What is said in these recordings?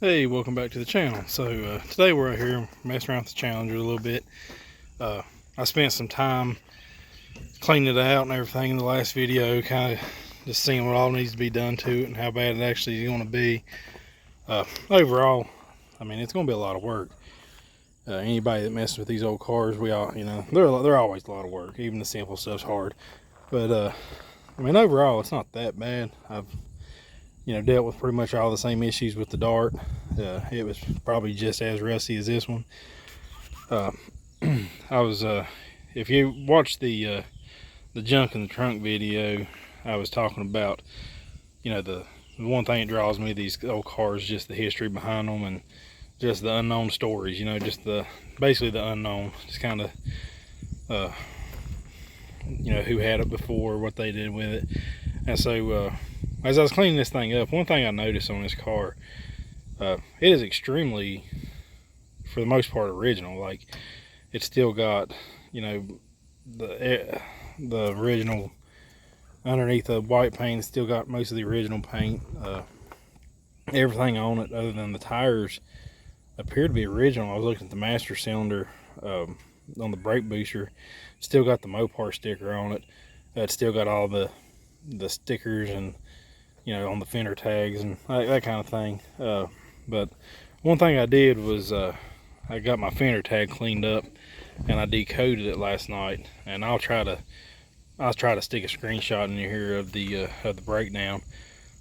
Hey, welcome back to the channel. So today we're out here messing around with the Challenger a little bit. I spent some time cleaning it out and everything in the last video, kind of just seeing what all needs to be done to it and how bad it actually is going to be. Overall, I mean, it's going to be a lot of work. Anybody that messes with these old cars, we all, they're always a lot of work. Even the simple stuff's hard. But I mean, overall, it's not that bad. I've dealt with pretty much all the same issues with the Dart. It was probably just as rusty as this one. If you watched the junk in the trunk video, I was talking about, the one thing that draws me to these old cars is just the history behind them and just the unknown stories. Just basically the unknown, just kind of, who had it before, what they did with it. And so, as I was cleaning this thing up, one thing I noticed on this car, it is extremely, for the most part, original. Like, it's still got, the original underneath the white paint. It's still got most of the original paint. Everything on it, other than the tires, appeared to be original. I was looking at the master cylinder on the brake booster. Still got the Mopar sticker on it. It's still got all the stickers and on the fender tags and that kind of thing. But one thing I did was I got my fender tag cleaned up and I decoded it last night, and I'll try to stick a screenshot in here of the breakdown.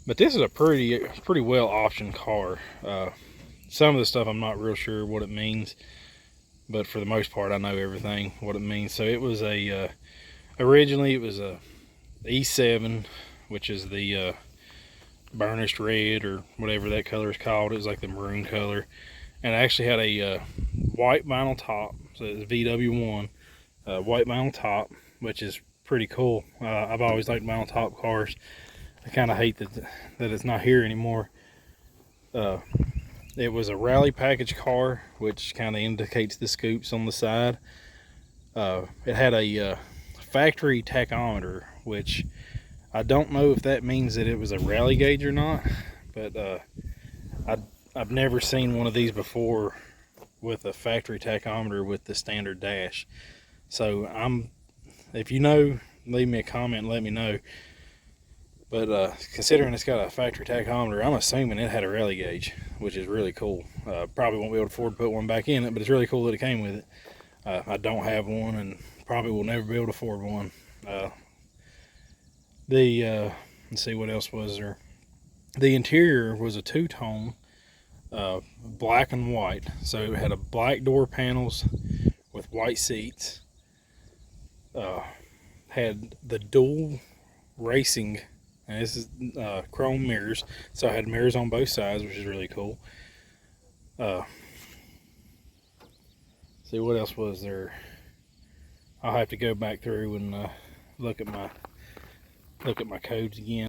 But this is a pretty well optioned car. Some of the stuff I'm not real sure what it means, but for the most part I know everything what it means. So it was originally it was a E7, which is the burnished red or whatever that color is called. It was like the maroon color, and it actually had a white vinyl top. So it's VW1 white vinyl top, which is pretty cool. I've always liked vinyl top cars. I kind of hate that it's not here anymore. It was a rally package car, which kind of indicates the scoops on the side. It had a factory tachometer, which I don't know if that means that it was a rally gauge or not, but I've never seen one of these before with a factory tachometer with the standard dash. So if you know, leave me a comment and let me know. But considering it's got a factory tachometer, I'm assuming it had a rally gauge, which is really cool. Probably won't be able to afford to put one back in it, but it's really cool that it came with it. I don't have one and probably will never be able to afford one. Let's see, what else was there. The interior was a two-tone, black and white. So it had a black door panels with white seats. Had the dual racing, and this is chrome mirrors. So I had mirrors on both sides, which is really cool. See, what else was there? I'll have to go back through and look at my codes again.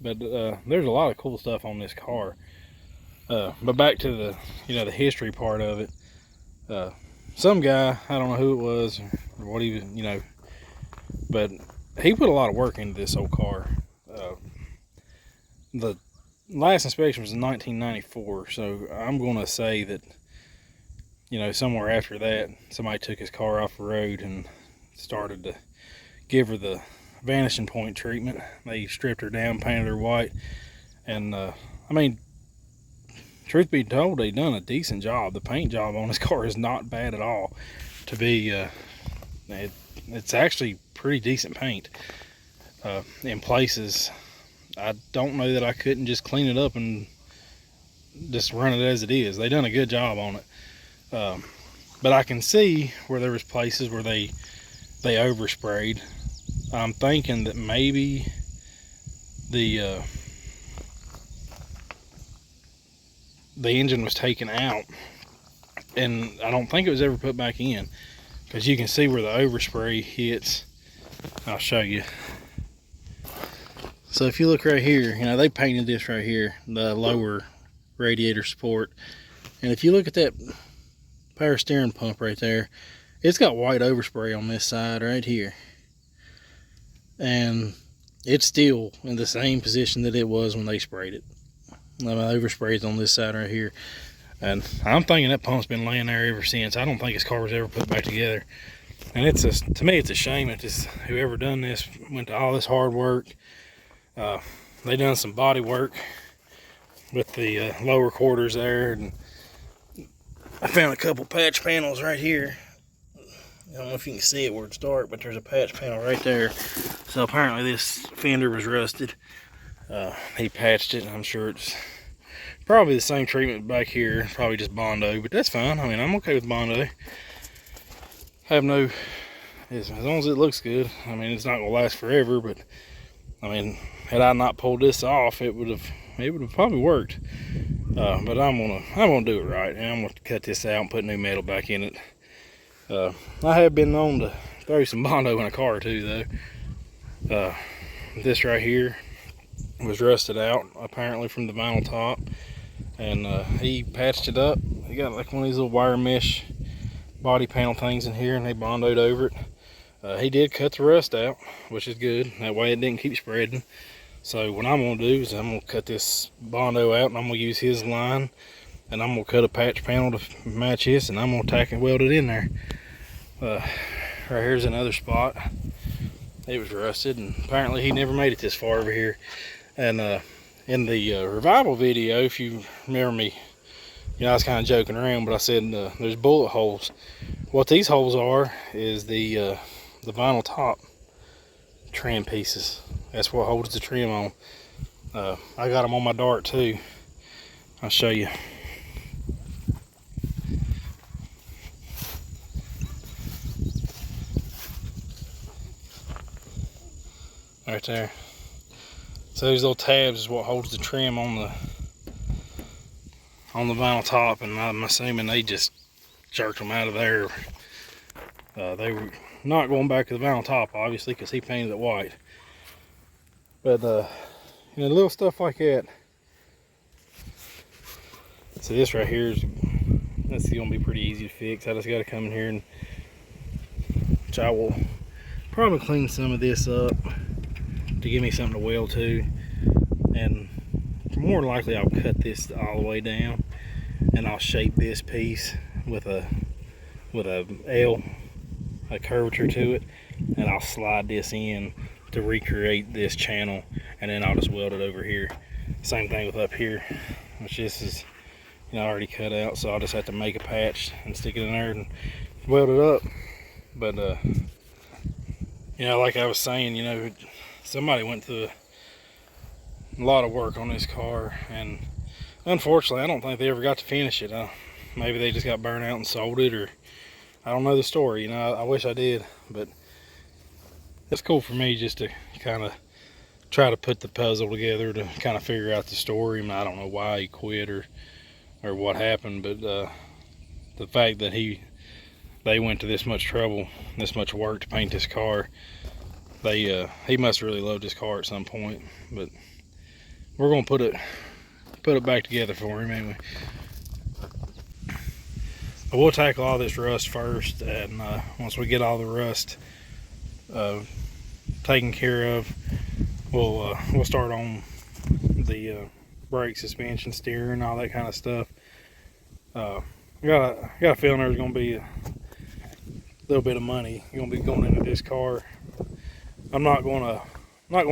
But there's a lot of cool stuff on this car. But back to the the history part of it. Some guy, I don't know who it was or what he was, but he put a lot of work into this old car. The last inspection was in 1994, so I'm going to say that somewhere after that somebody took his car off the road and started to give her the vanishing point treatment. They stripped her down, painted her white, and I mean, truth be told, they done a decent job. The paint job on this car is not bad at all. To be, it's actually pretty decent paint. In places, I don't know that I couldn't just clean it up and just run it as it is. They done a good job on it. But I can see where there was places where they oversprayed. I'm thinking that maybe the engine was taken out, and I don't think it was ever put back in, because you can see where the overspray hits. I'll show you. So if you look right here, you know, they painted this right here, the lower radiator support. And if you look at that power steering pump right there, it's got white overspray on this side right here. And it's still in the same position that it was when they sprayed it. The overspray is on this side right here. And I'm thinking that pump's been laying there ever since. I don't think his car was ever put back together. And it's to me, it's a shame that whoever done this went to all this hard work. They done some body work with the lower quarters there. And I found a couple patch panels right here. I don't know if you can see it where it's dark, but there's a patch panel right there. So apparently this fender was rusted. He patched it, and I'm sure it's probably the same treatment back here, probably just Bondo, but that's fine. I mean, I'm okay with Bondo. I have no, as long as it looks good. I mean, it's not gonna last forever, but I mean, had I not pulled this off, it would have probably worked. But I'm gonna do it right, and I'm gonna cut this out and put new metal back in it. I have been known to throw some Bondo in a car too, though. This right here was rusted out, apparently from the vinyl top, and he patched it up. He got like one of these little wire mesh body panel things in here, and they Bondoed over it. He did cut the rust out, which is good. That way it didn't keep spreading. So what I'm gonna do is I'm gonna cut this Bondo out, and I'm gonna use his line, and I'm gonna cut a patch panel to match this, and I'm gonna tack and weld it in there. Right here's another spot. It was rusted, and apparently he never made it this far over here. And in the revival video, if you remember me, you know, I was kind of joking around, but I said there's bullet holes. What these holes are is the vinyl top trim pieces. That's what holds the trim on. I got them on my Dart too. I'll show you. Right there. So these little tabs is what holds the trim on the vinyl top, and I'm assuming they just jerked them out of there. They were not going back to the vinyl top, obviously, because he painted it white. But you know, little stuff like that. So this right here that's gonna be pretty easy to fix. I just got to come in here, and which I will probably clean some of this up to give me something to weld to, and more likely I'll cut this all the way down, and I'll shape this piece with a L, a curvature to it, and I'll slide this in to recreate this channel, and then I'll just weld it over here. Same thing with up here, which this is, you know, already cut out, so I'll just have to make a patch and stick it in there and weld it up. But you know, like I was saying, you know, somebody went through a lot of work on this car, and unfortunately I don't think they ever got to finish it. Maybe they just got burnt out and sold it, or I don't know the story. You know, I wish I did, but it's cool for me just to kind of try to put the puzzle together to kind of figure out the story. I mean, I don't know why he quit or what happened, but the fact that they went to this much trouble, this much work to paint this car, he must really love this car at some point. But we're gonna put it back together for him anyway. But we'll tackle all this rust first, and once we get all the rust taken care of, we'll start on the brake, suspension, steering, all that kind of stuff. Got a feeling there's gonna be a little bit of money gonna be going into this car. I'm not gonna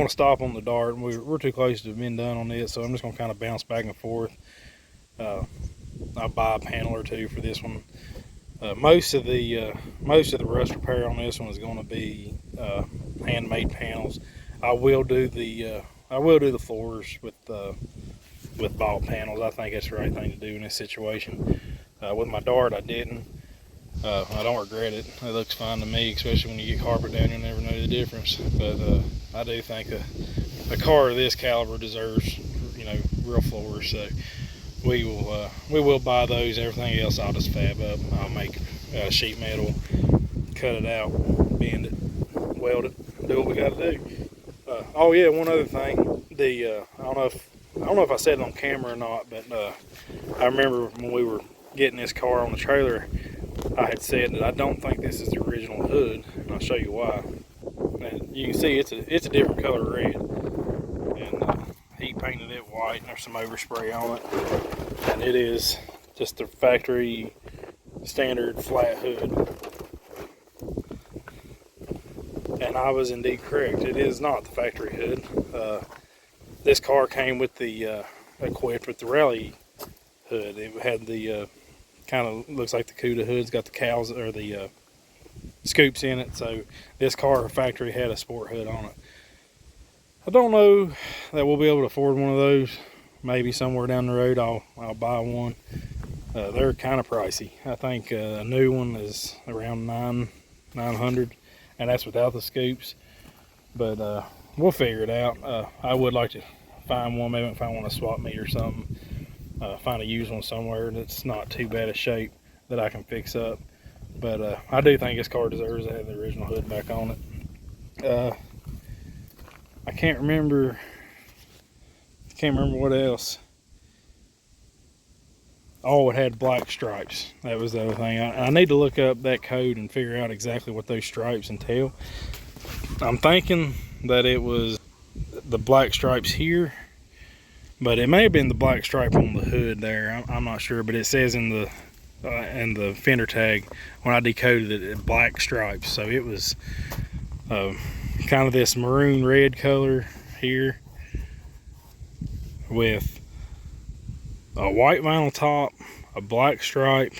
stop on the Dart. We're too close to being done on it, so I'm just gonna kind of bounce back and forth. I'll buy a panel or two for this one. Most of the rust repair on this one is going to be handmade panels. I will do the floors with bought panels. I think that's the right thing to do in this situation. With my Dart, I didn't. I don't regret it. It looks fine to me, especially when you get carpet down, you'll never know the difference. But I do think a car of this caliber deserves, you know, real floors. So we will buy those. Everything else I'll just fab up. I'll make sheet metal, cut it out, bend it, weld it, do what we got to do. Oh yeah, one other thing. I don't know if I said it on camera or not, but I remember when we were getting this car on the trailer, I had said that I don't think this is the original hood, and I'll show you why. And you can see it's a different color red, and he painted it white, and there's some overspray on it, and it is just the factory standard flat hood. And I was indeed correct. It is not the factory hood. This car came with the equipped with the rally hood. It had the kind of looks like the Cuda hood's got the cows or the scoops in it. So this car factory had a sport hood on it. I don't know that we'll be able to afford one of those. Maybe somewhere down the road I'll buy one. They're kind of pricey. I think a new one is around $900, and that's without the scoops. But we'll figure it out. I would like to find one, maybe find one at a swap meet or something. Find a used one somewhere that's not too bad a shape that I can fix up. But I do think this car deserves to have the original hood back on it. I can't remember what else. Oh, it had black stripes. That was the other thing. I need to look up that code and figure out exactly what those stripes entail. I'm thinking that it was the black stripes here, but it may have been the black stripe on the hood there. I'm not sure, but it says in the fender tag when I decoded it, black stripes. So it was kind of this maroon red color here with a white vinyl top, a black stripe,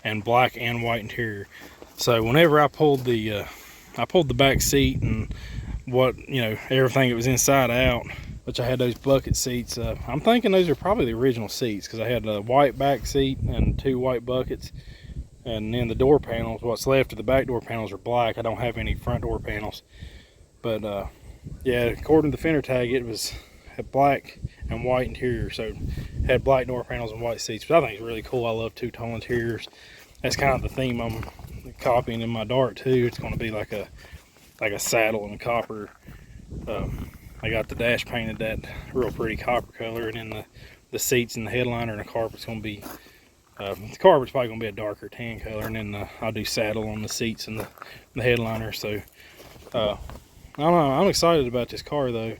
and black and white interior. So whenever I pulled the back seat and everything that was inside out, which I had those bucket seats, I'm thinking those are probably the original seats, because I had a white back seat and 2 white buckets, and then the door panels, what's left of the back door panels, are black. I don't have any front door panels, but yeah, according to the fender tag, it was a black and white interior, so it had black door panels and white seats, which I think is really cool. I love two-tone interiors. That's kind of the theme I'm copying in my Dart too. It's going to be like a saddle in copper. I got the dash painted that real pretty copper color, and then the seats and the headliner and the carpet's going to be the carpet's probably going to be a darker tan color, and then I'll do saddle on the seats and the headliner. So I don't know, I'm excited about this car though.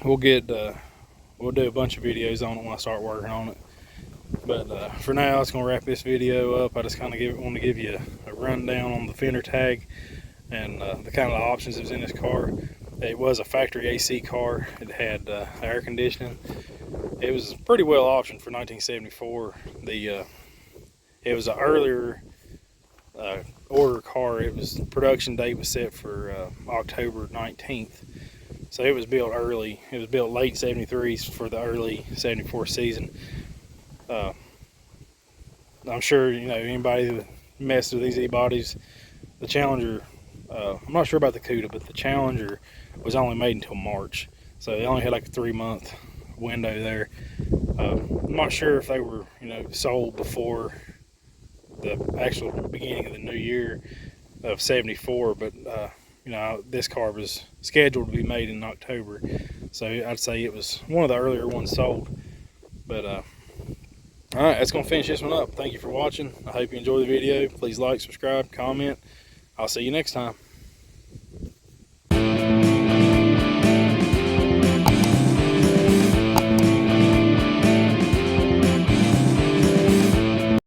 We'll do a bunch of videos on it when I start working on it. But for now, it's going to wrap this video up. I just kind of want to give you a rundown on the fender tag and the kind of options that was in this car. It was a factory AC car. It had air conditioning. It was pretty well optioned for 1974. It was an earlier order car. Production date was set for October 19th. So it was built early. It was built late 73 for the early 74 season. I'm sure anybody who messed with these E-bodies, the Challenger, I'm not sure about the Cuda, but the Challenger was only made until March, so they only had like a 3-month window there. I'm not sure if they were sold before the actual beginning of the new year of 74, but this car was scheduled to be made in October, so I'd say it was one of the earlier ones sold. But all right, that's gonna finish this one up. Thank you for watching. I hope you enjoyed the video. Please like, subscribe, comment. I'll see you next time.